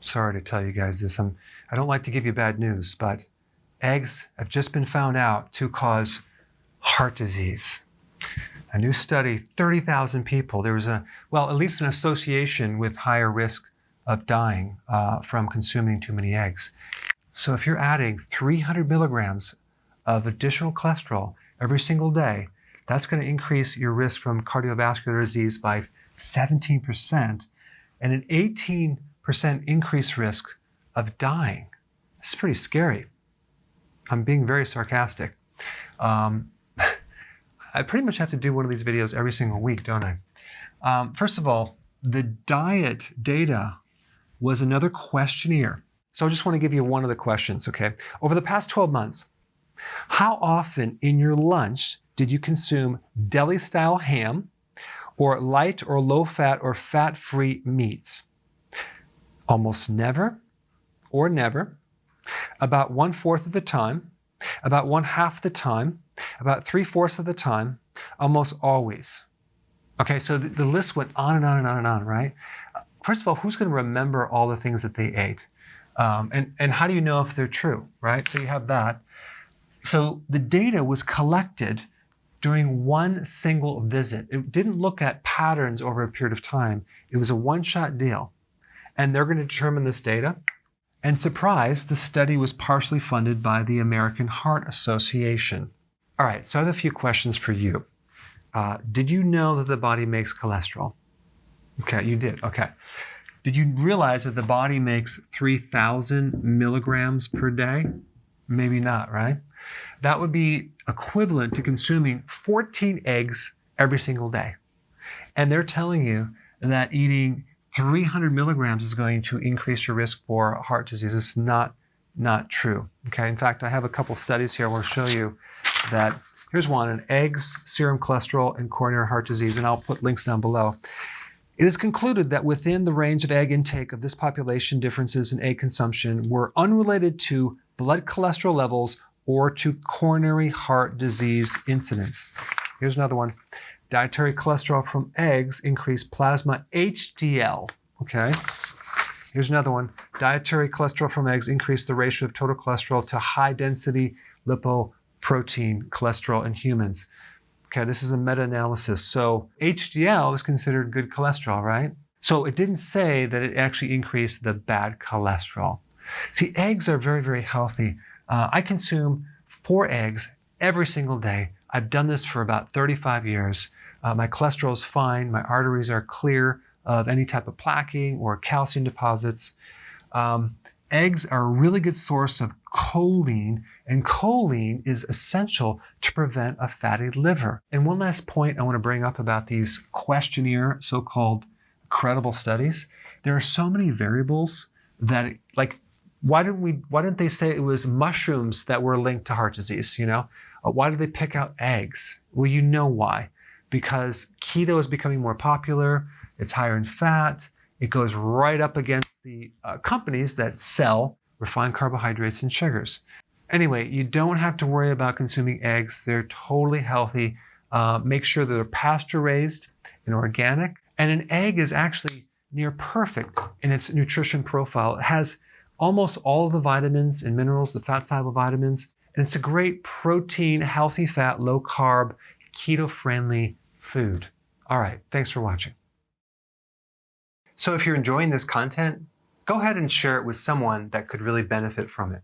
Sorry to tell you guys this. I don't like to give you bad news, but eggs have just been found out to cause heart disease. A new study, 30,000 people, there was at least an association with higher risk of dying from consuming too many eggs. So if you're adding 300 milligrams of additional cholesterol every single day, that's going to increase your risk from cardiovascular disease by 17% and an 18% increased risk of dying. It's pretty scary. I'm being very sarcastic. I pretty much have to do one of these videos every single week, don't I? First of all, the diet data was another questionnaire. So I just want to give you one of the questions, okay? Over the past 12 months, how often in your lunch did you consume deli-style ham or light or low-fat or fat-free meats? Almost never or never, about 1/4 of the time, about 1/2 the time, about 3/4 of the time, almost always. Okay, so the list went on and on and on and on, right? First of all, who's going to remember all the things that they ate? And how do you know if they're true, right? So you have that. So the data was collected during one single visit. It didn't look at patterns over a period of time. It was a one-shot deal. And they're going to determine this data. And surprise, the study was partially funded by the American Heart Association. All right, so I have a few questions for you. Did you know that the body makes cholesterol? Okay, you did, okay. Did you realize that the body makes 3,000 milligrams per day? Maybe not, right? That would be equivalent to consuming 14 eggs every single day. And they're telling you that eating 300 milligrams is going to increase your risk for heart disease. It's not true, okay? In fact, I have a couple studies here. I want to show you that. Here's one, an eggs, serum cholesterol, and coronary heart disease, and I'll put links down below. It is concluded that within the range of egg intake of this population, differences in egg consumption were unrelated to blood cholesterol levels or to coronary heart disease incidence. Here's another one. Dietary cholesterol from eggs increased plasma HDL, okay? Here's another one. Dietary cholesterol from eggs increased the ratio of total cholesterol to high-density lipoprotein cholesterol in humans. Okay, this is a meta-analysis. So HDL is considered good cholesterol, right? So it didn't say that it actually increased the bad cholesterol. See, eggs are very, very healthy. I consume 4 eggs every single day. I've done this for about 35 years. My cholesterol is fine. My arteries are clear of any type of plaquing or calcium deposits. Eggs are a really good source of choline, and choline is essential to prevent a fatty liver. And one last point I want to bring up about these questionnaire, so-called credible studies. There are so many variables that, like, why didn't they say it was mushrooms that were linked to heart disease, you know? Why did they pick out eggs? Well, you know why. Because keto is becoming more popular. It's higher in fat. It goes right up against the companies that sell refined carbohydrates and sugars. Anyway, you don't have to worry about consuming eggs. They're totally healthy. Make sure that they're pasture raised and organic. And an egg is actually near perfect in its nutrition profile. It has almost all of the vitamins and minerals, the fat-soluble vitamins, and it's a great protein, healthy fat, low carb, keto-friendly food. All right, thanks for watching. So if you're enjoying this content, go ahead and share it with someone that could really benefit from it.